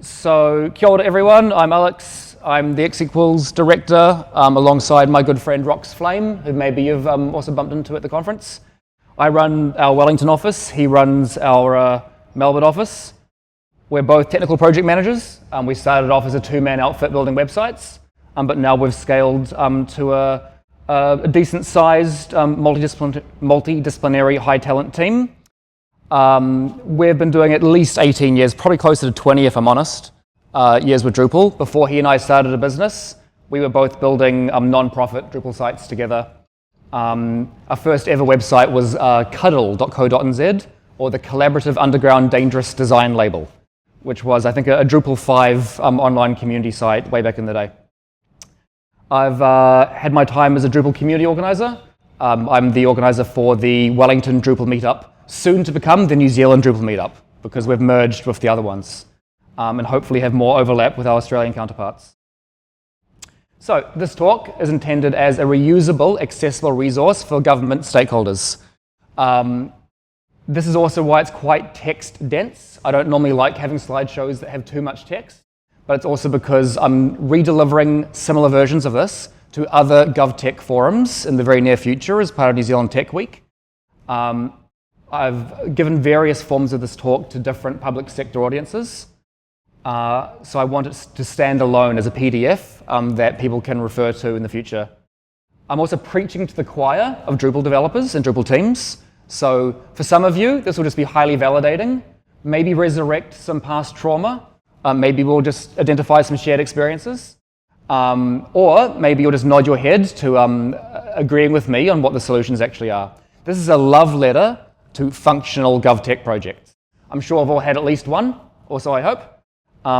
So, kia ora everyone, I'm Alex. I'm the XEquals director alongside my good friend Rox Flame, who maybe you've also bumped into at the conference. I run our Wellington office, he runs our Melbourne office. We're both technical project managers. We started off as a two-man outfit building websites, but now we've scaled to a decent-sized multidisciplinary high-talent team. We've been doing at least 18 years, probably closer to 20 if I'm honest, years with Drupal. Before he and I started a business, we were both building non-profit Drupal sites together. Our first ever website was cuddle.co.nz, or the Collaborative Underground Dangerous Design Label, which was, I think, a Drupal 5 online community site way back in the day. I've had my time as a Drupal community organizer. I'm the organizer for the Wellington Drupal meetup, soon to become the New Zealand Drupal meetup, because we've merged with the other ones, and hopefully have more overlap with our Australian counterparts. So this talk is intended as a reusable, accessible resource for government stakeholders. This is also why it's quite text dense. I don't normally like having slideshows that have too much text, but it's also because I'm redelivering similar versions of this to other GovTech forums in the very near future as part of New Zealand Tech Week. I've given various forms of this talk to different public sector audiences. So I want it to stand alone as a PDF that people can refer to in the future. I'm also preaching to the choir of Drupal developers and Drupal teams. So for some of you, this will just be highly validating, maybe resurrect some past trauma, maybe we'll just identify some shared experiences, or maybe you'll just nod your head to agreeing with me on what the solutions actually are. This is a love letter to functional GovTech projects. I'm sure I've all had at least one, or so I hope,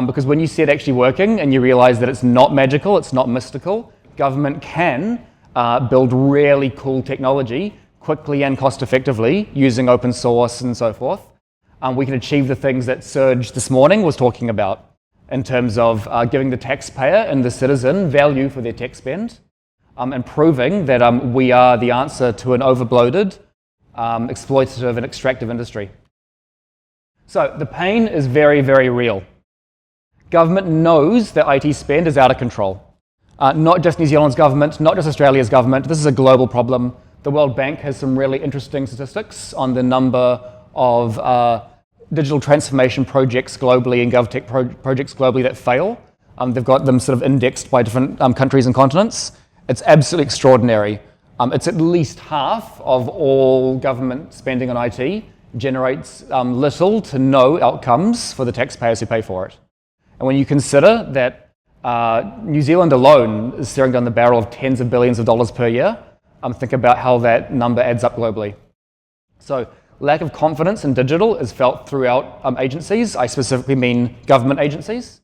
because when you see it actually working and you realize that it's not magical, it's not mystical, government can build really cool technology quickly and cost effectively using open source and so forth. We can achieve the things that Serge this morning was talking about in terms of giving the taxpayer and the citizen value for their tech spend, and proving that we are the answer to an overbloated, exploitative and extractive industry. So the pain is very, very real. Government knows that IT spend is out of control. Not just New Zealand's government, not just Australia's government, this is a global problem. The World Bank has some really interesting statistics on the number of digital transformation projects globally and GovTech projects globally that fail. They've got them sort of indexed by different countries and continents. It's absolutely extraordinary. It's at least half of all government spending on IT generates little to no outcomes for the taxpayers who pay for it. And when you consider that New Zealand alone is staring down the barrel of tens of billions of dollars per year, think about how that number adds up globally. So lack of confidence in digital is felt throughout agencies. I specifically mean government agencies.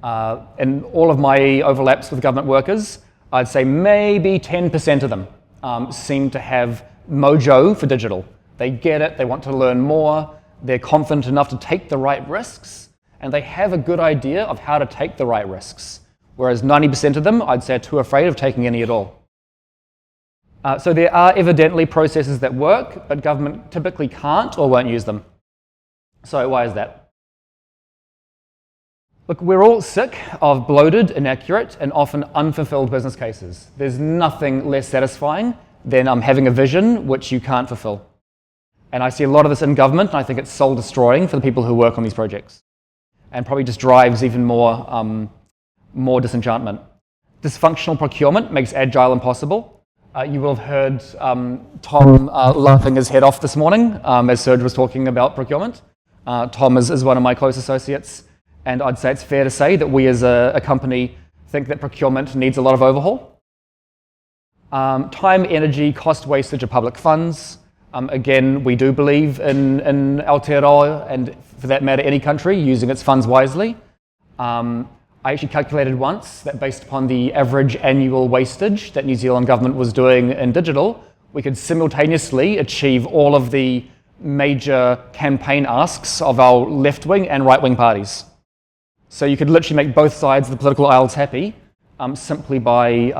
In all of my overlaps with government workers, I'd say maybe 10% of them seem to have mojo for digital. They get it, they want to learn more, they're confident enough to take the right risks, and they have a good idea of how to take the right risks. Whereas 90% of them, I'd say, are too afraid of taking any at all. So there are evidently processes that work, but government typically can't or won't use them. So why is that? Look, we're all sick of bloated, inaccurate, and often unfulfilled business cases. There's nothing less satisfying than having a vision which you can't fulfill. And I see a lot of this in government, and I think it's soul-destroying for the people who work on these projects, and probably just drives even more disenchantment. Dysfunctional procurement makes agile impossible. You will have heard Tom laughing his head off this morning as Serge was talking about procurement. Tom is one of my close associates. And I'd say it's fair to say that we as a company think that procurement needs a lot of overhaul. Time, energy, cost wastage of public funds. Again, we do believe in Aotearoa, and for that matter, any country, using its funds wisely. I actually calculated once that based upon the average annual wastage that New Zealand government was doing in digital, we could simultaneously achieve all of the major campaign asks of our left-wing and right-wing parties. So you could literally make both sides of the political aisles happy simply by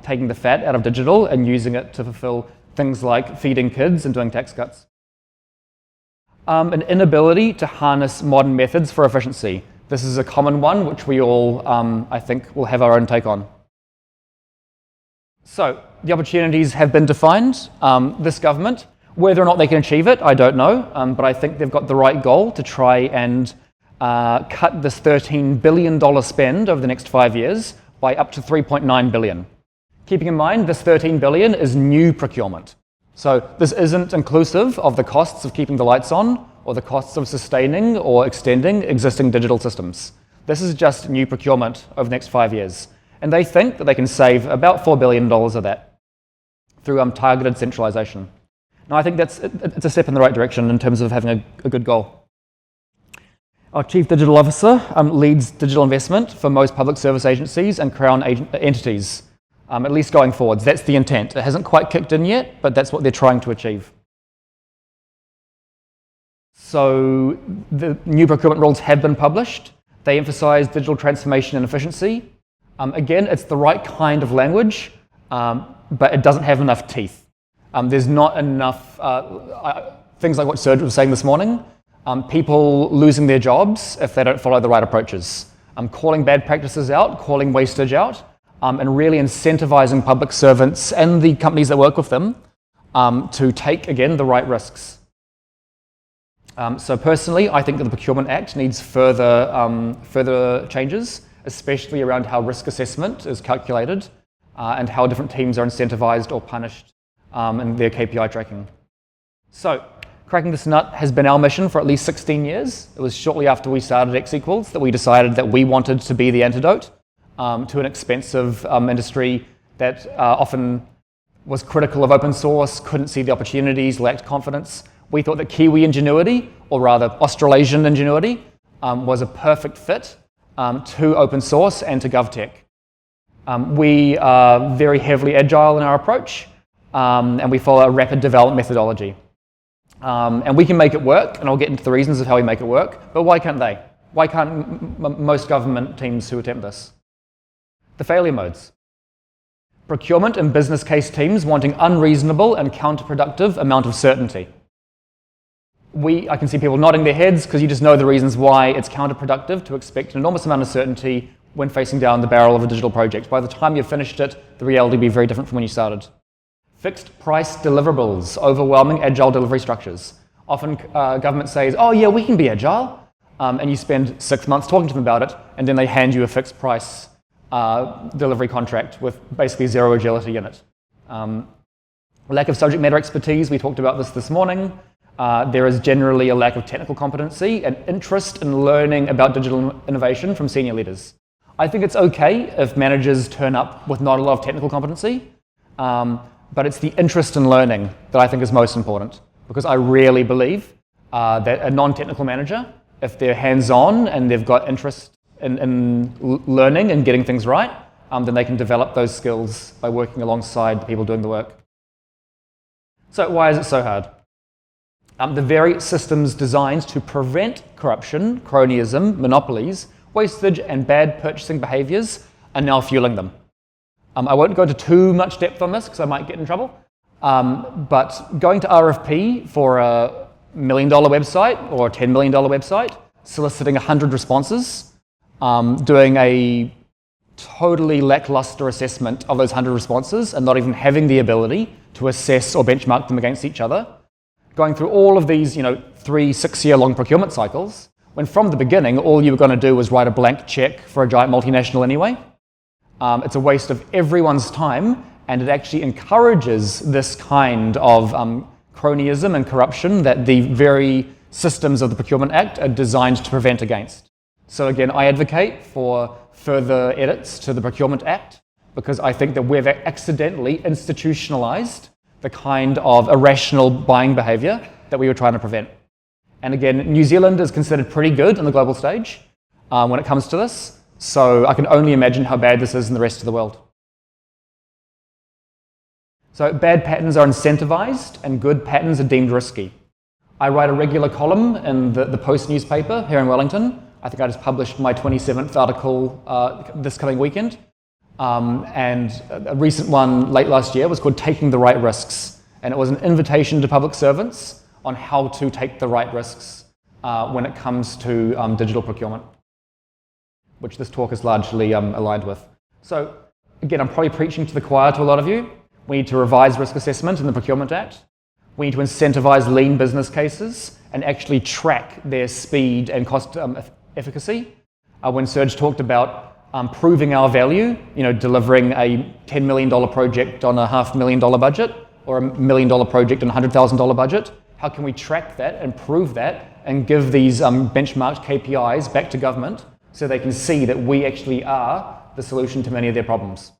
taking the fat out of digital and using it to fulfill things like feeding kids and doing tax cuts. An inability to harness modern methods for efficiency. This is a common one, which we all, I think, will have our own take on. So the opportunities have been defined. This government, whether or not they can achieve it, I don't know, but I think they've got the right goal to try and cut this $13 billion spend over the next 5 years by up to $3.9 billion. Keeping in mind, this $13 billion is new procurement. So this isn't inclusive of the costs of keeping the lights on or the costs of sustaining or extending existing digital systems. This is just new procurement over the next 5 years. And they think that they can save about $4 billion of that through targeted centralization. Now, I think it's a step in the right direction in terms of having a good goal. Our Chief Digital Officer leads digital investment for most public service agencies and Crown entities, at least going forwards. That's the intent. It hasn't quite kicked in yet, but that's what they're trying to achieve. So the new procurement rules have been published. They emphasize digital transformation and efficiency. Again, it's the right kind of language, but it doesn't have enough teeth. There's not enough, things like what Serge was saying this morning, people losing their jobs if they don't follow the right approaches. Calling bad practices out, calling wastage out, and really incentivizing public servants and the companies that work with them to take, again, the right risks. So personally, I think that the Procurement Act needs further changes, especially around how risk assessment is calculated and how different teams are incentivized or punished in their KPI tracking. So cracking this nut has been our mission for at least 16 years. It was shortly after we started XEquals that we decided that we wanted to be the antidote to an expensive industry that often was critical of open source, couldn't see the opportunities, lacked confidence. We thought that Kiwi ingenuity, or rather Australasian ingenuity, was a perfect fit to open source and to GovTech. We are very heavily agile in our approach, and we follow a rapid development methodology. And we can make it work, and I'll get into the reasons of how we make it work, but why can't they? Why can't most government teams who attempt this? The failure modes. Procurement and business case teams wanting unreasonable and counterproductive amount of certainty. I can see people nodding their heads because you just know the reasons why it's counterproductive to expect an enormous amount of certainty when facing down the barrel of a digital project. By the time you've finished it, the reality will be very different from when you started. Fixed price deliverables, overwhelming agile delivery structures. Often government says, oh yeah, we can be agile, and you spend 6 months talking to them about it, and then they hand you a fixed price delivery contract with basically zero agility in it. Lack of subject matter expertise, we talked about this morning. There is generally a lack of technical competency and interest in learning about digital innovation from senior leaders. I think it's okay if managers turn up with not a lot of technical competency, but it's the interest in learning that I think is most important, because I really believe that a non-technical manager, if they're hands-on and they've got interest in learning and getting things right, then they can develop those skills by working alongside the people doing the work. So why is it so hard? The very systems designed to prevent corruption, cronyism, monopolies, wastage, and bad purchasing behaviors are now fueling them. I won't go into too much depth on this because I might get in trouble, but going to RFP for a $1 million website or a $10 million website, soliciting 100 responses, doing a totally lackluster assessment of those 100 responses and not even having the ability to assess or benchmark them against each other, going through all of these 3 6-year-long procurement cycles, when from the beginning all you were going to do was write a blank check for a giant multinational anyway. It's a waste of everyone's time, and it actually encourages this kind of cronyism and corruption that the very systems of the Procurement Act are designed to prevent against. So again, I advocate for further edits to the Procurement Act because I think that we've accidentally institutionalized the kind of irrational buying behavior that we were trying to prevent. And again, New Zealand is considered pretty good on the global stage when it comes to this. So I can only imagine how bad this is in the rest of the world. So bad patterns are incentivized and good patterns are deemed risky. I write a regular column in the Post newspaper here in Wellington. I think I just published my 27th article this coming weekend. And a recent one late last year was called Taking the Right Risks. And it was an invitation to public servants on how to take the right risks when it comes to digital procurement. which this talk is largely aligned with. So again, I'm probably preaching to the choir to a lot of you. We need to revise risk assessment in the Procurement Act. We need to incentivize lean business cases and actually track their speed and cost efficacy. When Serge talked about proving our value, delivering a $10 million project on a $500,000 budget or a $1 million project on a $100,000 budget, how can we track that and prove that and give these benchmarked KPIs back to government so they can see that we actually are the solution to many of their problems?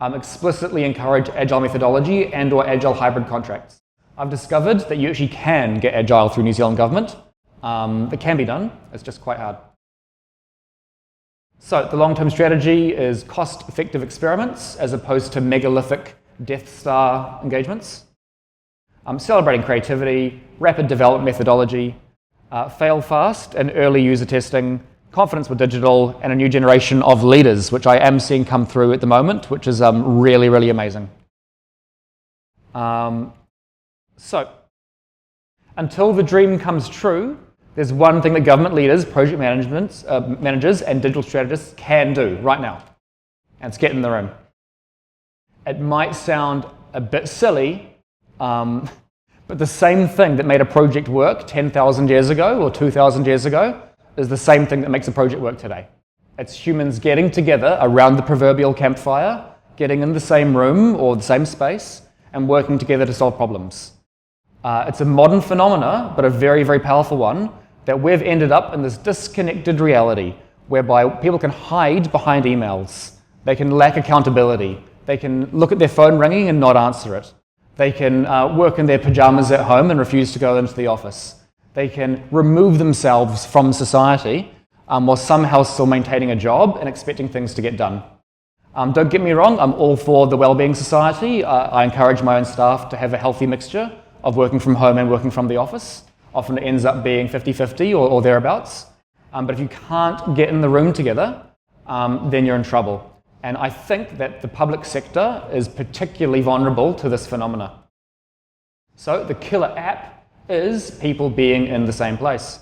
Explicitly encourage agile methodology and or agile hybrid contracts. I've discovered that you actually can get agile through New Zealand government. It can be done, it's just quite hard. So the long-term strategy is cost-effective experiments as opposed to megalithic Death Star engagements. Celebrating creativity, rapid development methodology, fail fast and early user testing, confidence with digital, and a new generation of leaders, which I am seeing come through at the moment, which is really, really amazing. So, until the dream comes true, there's one thing that government leaders, project managers, and digital strategists can do right now, and it's get in the room. It might sound a bit silly, but the same thing that made a project work 10,000 years ago or 2,000 years ago is the same thing that makes a project work today. It's humans getting together around the proverbial campfire, getting in the same room or the same space, and working together to solve problems. It's a modern phenomena, but a very, very powerful one, that we've ended up in this disconnected reality whereby people can hide behind emails, they can lack accountability, they can look at their phone ringing and not answer it, they can work in their pajamas at home and refuse to go into the office, they can remove themselves from society while somehow still maintaining a job and expecting things to get done. Don't get me wrong, I'm all for the Wellbeing Society. I encourage my own staff to have a healthy mixture of working from home and working from the office. Often it ends up being 50-50 or thereabouts. But if you can't get in the room together, then you're in trouble. And I think that the public sector is particularly vulnerable to this phenomena. So the killer app is people being in the same place.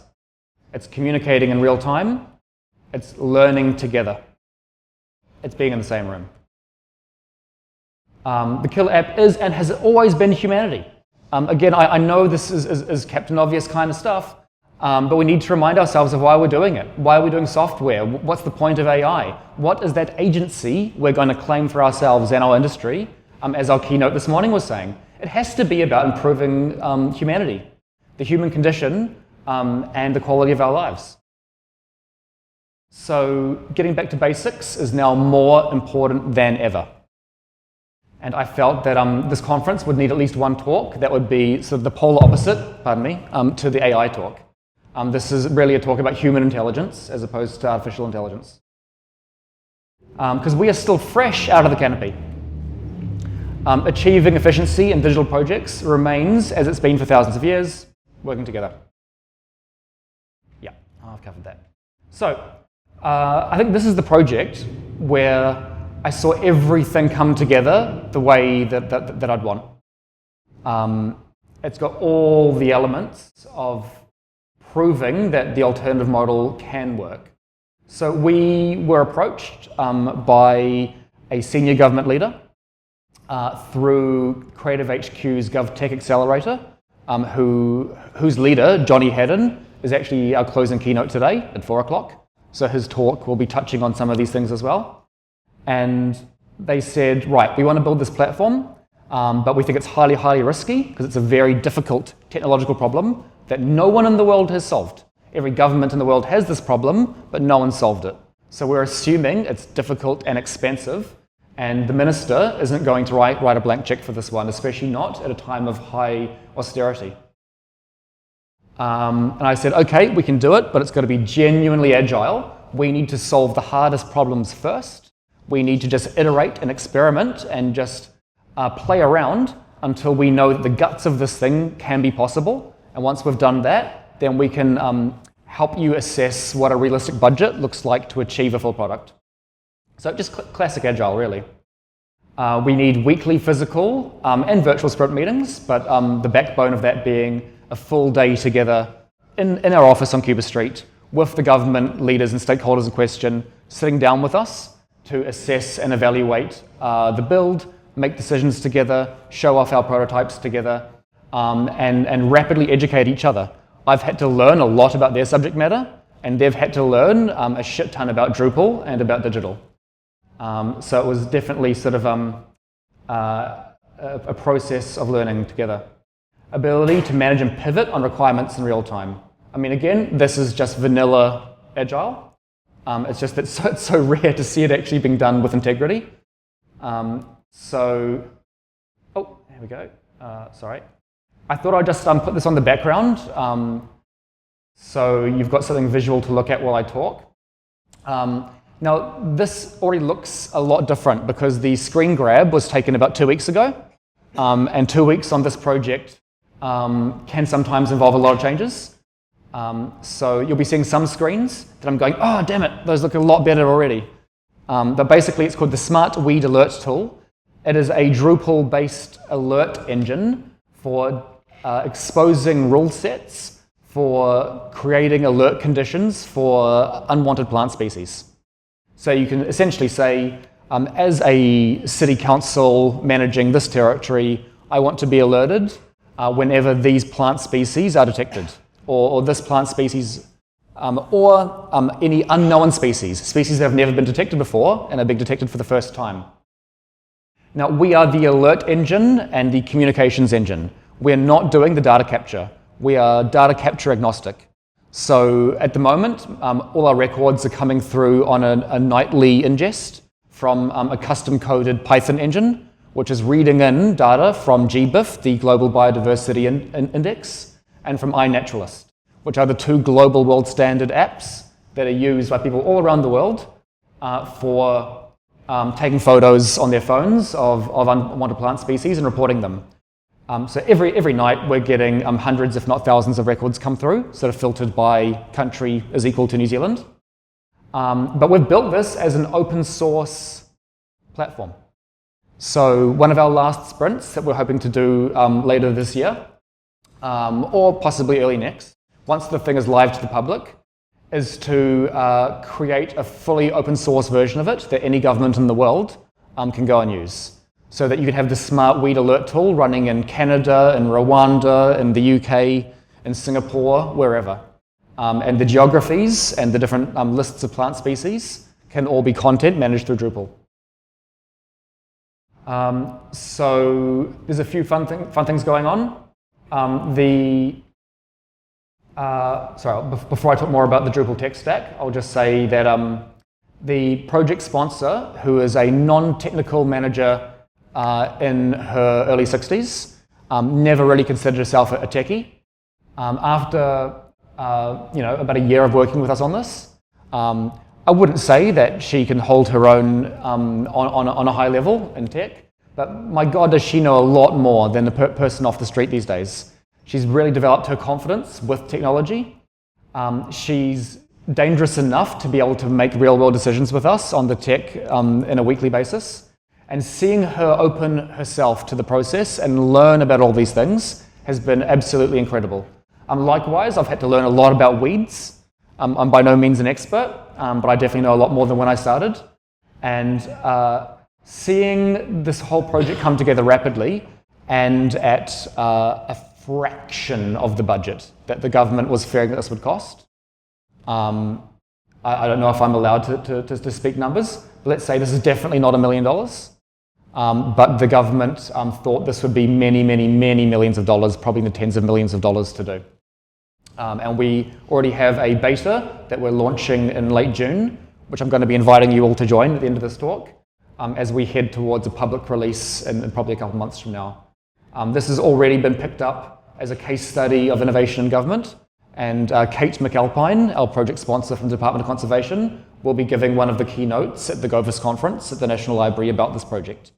It's communicating in real time. It's learning together. It's being in the same room. The killer app is and has always been humanity. Again, I know this is Captain Obvious kind of stuff, but we need to remind ourselves of why we're doing it. Why are we doing software? What's the point of AI? What is that agency we're going to claim for ourselves and our industry, as our keynote this morning was saying? It has to be about improving humanity, the human condition, and the quality of our lives. So getting back to basics is now more important than ever. And I felt that this conference would need at least one talk that would be sort of the polar opposite, to the AI talk. This is really a talk about human intelligence as opposed to artificial intelligence. Because we are still fresh out of the canopy. Achieving efficiency in digital projects remains, as it's been for thousands of years, working together. Yeah, I've covered that. So, I think this is the project where I saw everything come together the way that I'd want. It's got all the elements of proving that the alternative model can work. So we were approached by a senior government leader through Creative HQ's GovTech Accelerator, whose leader, Johnny Haddon, is actually our closing keynote today at 4 o'clock. So his talk will be touching on some of these things as well. And they said, right, we want to build this platform, but we think it's highly, highly risky because it's a very difficult technological problem that no one in the world has solved. Every government in the world has this problem, but no one solved it. So we're assuming it's difficult and expensive, and the minister isn't going to write a blank check for this one, especially not at a time of high austerity. And I said, okay, we can do it, but it's got to be genuinely agile. We need to solve the hardest problems first. We need to just iterate and experiment and just play around until we know that the guts of this thing can be possible. And once we've done that, then we can help you assess what a realistic budget looks like to achieve a full product. So just classic agile, really. We need weekly physical and virtual sprint meetings, but the backbone of that being a full day together in our office on Cuba Street, with the government leaders and stakeholders in question sitting down with us to assess and evaluate the build, make decisions together, show off our prototypes together, and rapidly educate each other. I've had to learn a lot about their subject matter, and they've had to learn a shit ton about Drupal and about digital. So it was definitely sort of a process of learning together. Ability to manage and pivot on requirements in real time. I mean, again, this is just vanilla Agile. It's just that it's so rare to see it actually being done with integrity. Oh, here we go. Sorry. I thought I'd just put this on the background so you've got something visual to look at while I talk. Now, this already looks a lot different because the screen grab was taken about 2 weeks ago, and 2 weeks on this project can sometimes involve a lot of changes. So you'll be seeing some screens that I'm going, oh, damn it, those look a lot better already. But basically, it's called the Smart Weed Alert tool. It is a Drupal-based alert engine for exposing rule sets, for creating alert conditions for unwanted plant species. So you can essentially say, as a city council managing this territory, I want to be alerted whenever these plant species are detected, or this plant species, or any unknown species that have never been detected before and are being detected for the first time. Now, we are the alert engine and the communications engine. We're not doing the data capture. We are data capture agnostic. So at the moment, all our records are coming through on a nightly ingest from a custom-coded Python engine, which is reading in data from GBIF, the Global Biodiversity Index, and from iNaturalist, which are the two global world standard apps that are used by people all around the world for taking photos on their phones of unwanted plant species and reporting them. So every night we're getting hundreds, if not thousands, of records come through, sort of filtered by country is equal to New Zealand. But we've built this as an open source platform. So one of our last sprints that we're hoping to do later this year, or possibly early next, once the thing is live to the public, is to create a fully open source version of it that any government in the world can go and use. So that you can have the Smart Weed Alert tool running in Canada, in Rwanda, in the UK, in Singapore, wherever. And the geographies and the different lists of plant species can all be content managed through Drupal. So there's a few fun things going on. Before I talk more about the Drupal tech stack, I'll just say that the project sponsor, who is a non-technical manager in her early 60s, never really considered herself a techie. After about a year of working with us on this, I wouldn't say that she can hold her own on a high level in tech, but my God, does she know a lot more than the person off the street these days. She's really developed her confidence with technology. She's dangerous enough to be able to make real-world decisions with us on the tech in a weekly basis. And seeing her open herself to the process and learn about all these things has been absolutely incredible. Likewise, I've had to learn a lot about weeds. I'm by no means an expert, but I definitely know a lot more than when I started. And seeing this whole project come together rapidly and at a fraction of the budget that the government was fearing that this would cost. I don't know if I'm allowed to speak numbers, but let's say this is definitely not $1 million. But the government thought this would be many, many, many millions of dollars, probably in the tens of millions of dollars to do. And we already have a beta that we're launching in late June, which I'm going to be inviting you all to join at the end of this talk, as we head towards a public release in probably a couple months from now. This has already been picked up as a case study of innovation in government, and Kate McAlpine, our project sponsor from the Department of Conservation, will be giving one of the keynotes at the GOVIS conference at the National Library about this project.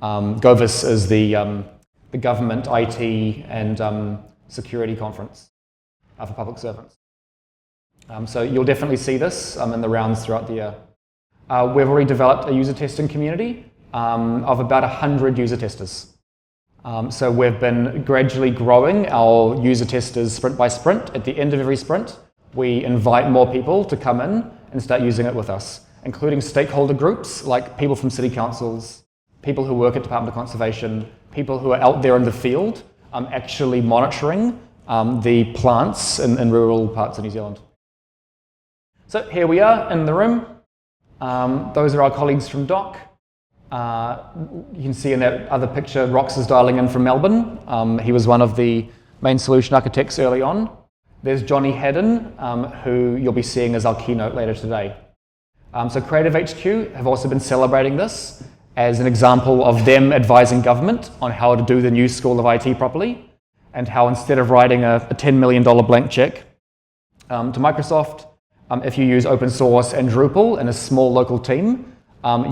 GOVIS is the government IT and security conference for public servants. So you'll definitely see this in the rounds throughout the year. We've already developed a user testing community of about 100 user testers. So we've been gradually growing our user testers sprint by sprint. At the end of every sprint, we invite more people to come in and start using it with us, including stakeholder groups like people from city councils, people who work at Department of Conservation, people who are out there in the field actually monitoring the plants in rural parts of New Zealand. So here we are in the room. Those are our colleagues from DOC. You can see in that other picture, Rox is dialing in from Melbourne. He was one of the main solution architects early on. There's Johnny Haddon, who you'll be seeing as our keynote later today. So Creative HQ have also been celebrating this as an example of them advising government on how to do the new School of IT properly, and how instead of writing a $10 million blank check to Microsoft, if you use open source and Drupal in a small local team,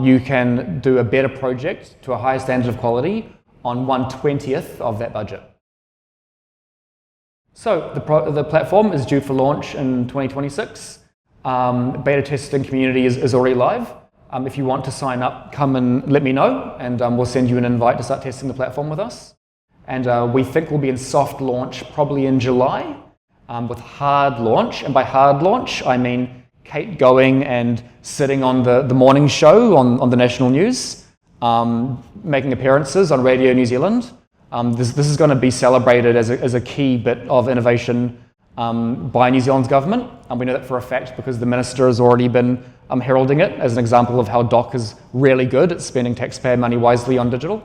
you can do a better project to a higher standard of quality on 1/20th of that budget. So the platform is due for launch in 2026. Beta testing community is already live. If you want to sign up, come and let me know, and we'll send you an invite to start testing the platform with us. And we think we'll be in soft launch probably in July, with hard launch. And by hard launch, I mean Kate going and sitting on the morning show on the national news, making appearances on Radio New Zealand. This is going to be celebrated as a key bit of innovation by New Zealand's government. And we know that for a fact because the minister has already been heralding it as an example of how DOC is really good at spending taxpayer money wisely on digital.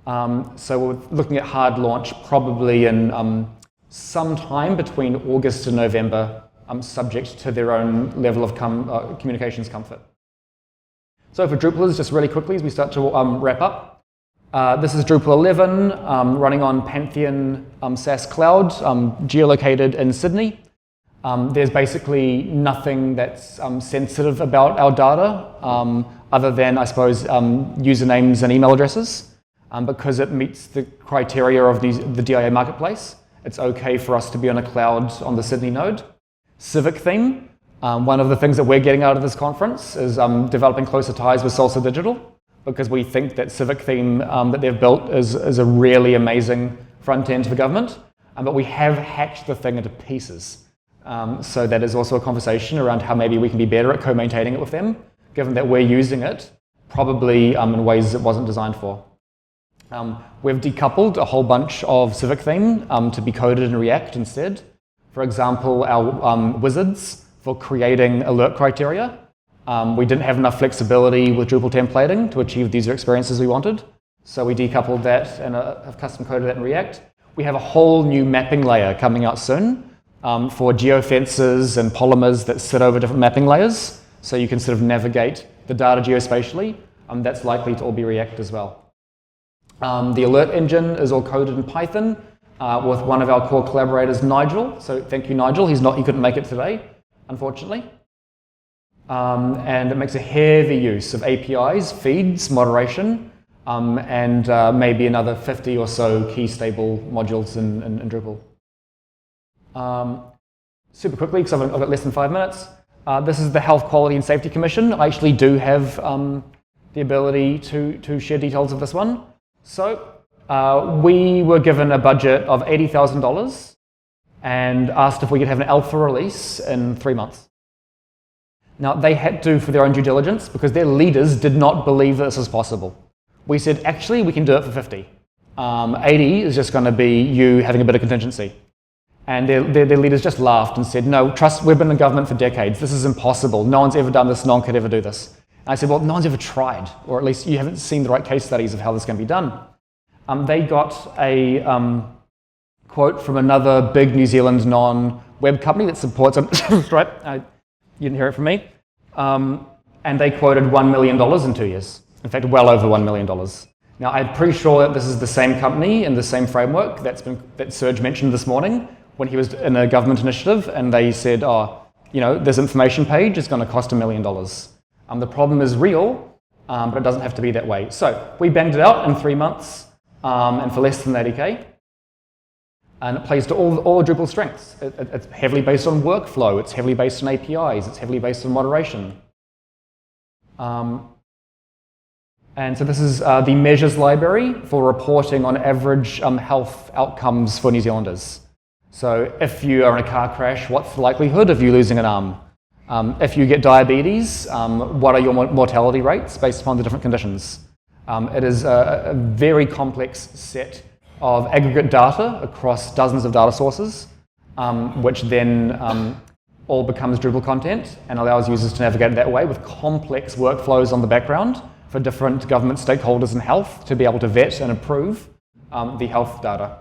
So we're looking at hard launch probably in sometime between August and November, subject to their own level of communications comfort. So for Drupalers, just really quickly as we start to wrap up, this is Drupal 11 running on Pantheon SaaS Cloud, geolocated in Sydney. There's basically nothing that's sensitive about our data, other than, I suppose, usernames and email addresses. Because it meets the criteria of the DIA marketplace, it's okay for us to be on a cloud on the Sydney node. Civic theme, one of the things that we're getting out of this conference is developing closer ties with Salsa Digital, because we think that Civic theme that they've built is a really amazing front end for government, but we have hacked the thing into pieces. So that is also a conversation around how maybe we can be better at co-maintaining it with them, given that we're using it probably in ways it wasn't designed for. We've decoupled a whole bunch of Civic theme to be coded in React instead. For example, our wizards for creating alert criteria. We didn't have enough flexibility with Drupal templating to achieve the user experiences we wanted. So we decoupled that and have custom coded that in React. We have a whole new mapping layer coming out soon for geofences and polymers that sit over different mapping layers. So you can sort of navigate the data geospatially. That's likely to all be React as well. The alert engine is all coded in Python with one of our core collaborators, Nigel. So thank you, Nigel. He couldn't make it today, unfortunately. And it makes a heavy use of APIs, feeds, moderation, and maybe another 50 or so key stable modules in Drupal. Super quickly, because I've got less than 5 minutes. This is the Health Quality and Safety Commission. I actually do have the ability to share details of this one. So we were given a budget of $80,000 and asked if we could have an alpha release in 3 months. Now, they had to for their own due diligence because their leaders did not believe that this was possible. We said, actually, we can do it for 50. 80 is just going to be you having a bit of contingency. And their leaders just laughed and said, no, trust, we've been in government for decades. This is impossible. No one's ever done this. No one could ever do this. And I said, well, no one's ever tried, or at least you haven't seen the right case studies of how this can be done. They got a quote from another big New Zealand non-web company that supports right? You didn't hear it from me. And they quoted $1 million in 2 years. In fact, well over $1 million. Now, I'm pretty sure that this is the same company in the same framework that Serge mentioned this morning when he was in a government initiative, and they said, this information page is going to cost $1 million. The problem is real, but it doesn't have to be that way. So we banged it out in 3 months and for less than 80K. And it plays to all the Drupal strengths. It's heavily based on workflow. It's heavily based on APIs. It's heavily based on moderation. And so this is the measures library for reporting on average health outcomes for New Zealanders. So if you are in a car crash, what's the likelihood of you losing an arm? If you get diabetes, what are your mortality rates based upon the different conditions? It is a very complex set of aggregate data across dozens of data sources, which then all becomes Drupal content and allows users to navigate that way with complex workflows on the background for different government stakeholders in health to be able to vet and approve the health data.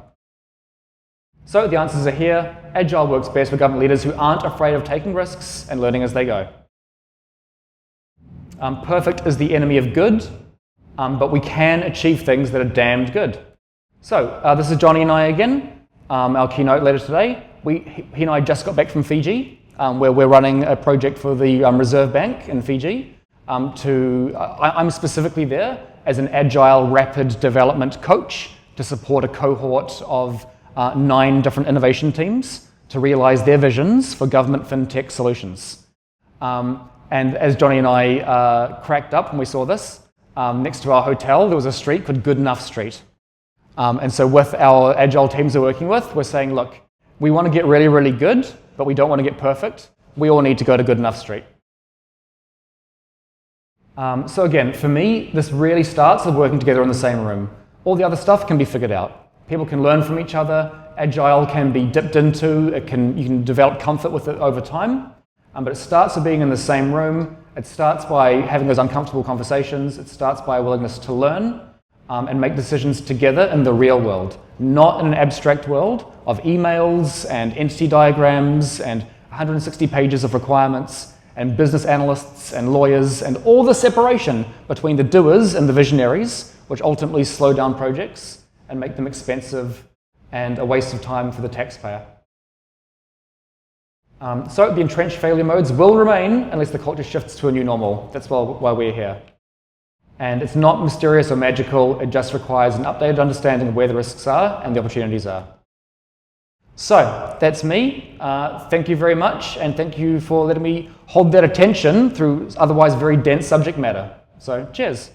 So the answers are here. Agile works best for government leaders who aren't afraid of taking risks and learning as they go. Perfect is the enemy of good, but we can achieve things that are damned good. So this is Johnny and I again, our keynote later today. He and I just got back from Fiji, where we're running a project for the Reserve Bank in Fiji. I'm specifically there as an agile rapid development coach to support a cohort of 9 different innovation teams to realize their visions for government fintech solutions. And as Johnny and I cracked up when we saw this, next to our hotel there was a street called Good Enough Street. And so with our agile teams we're working with, we're saying, look, we want to get really, really good, but we don't want to get perfect. We all need to go to Good Enough Street. So again, for me, this really starts with working together in the same room. All the other stuff can be figured out. People can learn from each other. Agile can be dipped into. You can develop comfort with it over time. But it starts with being in the same room. It starts by having those uncomfortable conversations. It starts by a willingness to learn and make decisions together in the real world, not in an abstract world of emails and entity diagrams and 160 pages of requirements and business analysts and lawyers and all the separation between the doers and the visionaries, which ultimately slow down projects and make them expensive and a waste of time for the taxpayer. So the entrenched failure modes will remain unless the culture shifts to a new normal. That's why we're here. And it's not mysterious or magical. It just requires an updated understanding of where the risks are and the opportunities are. So that's me. Thank you very much, and thank you for letting me hold that attention through otherwise very dense subject matter. So cheers.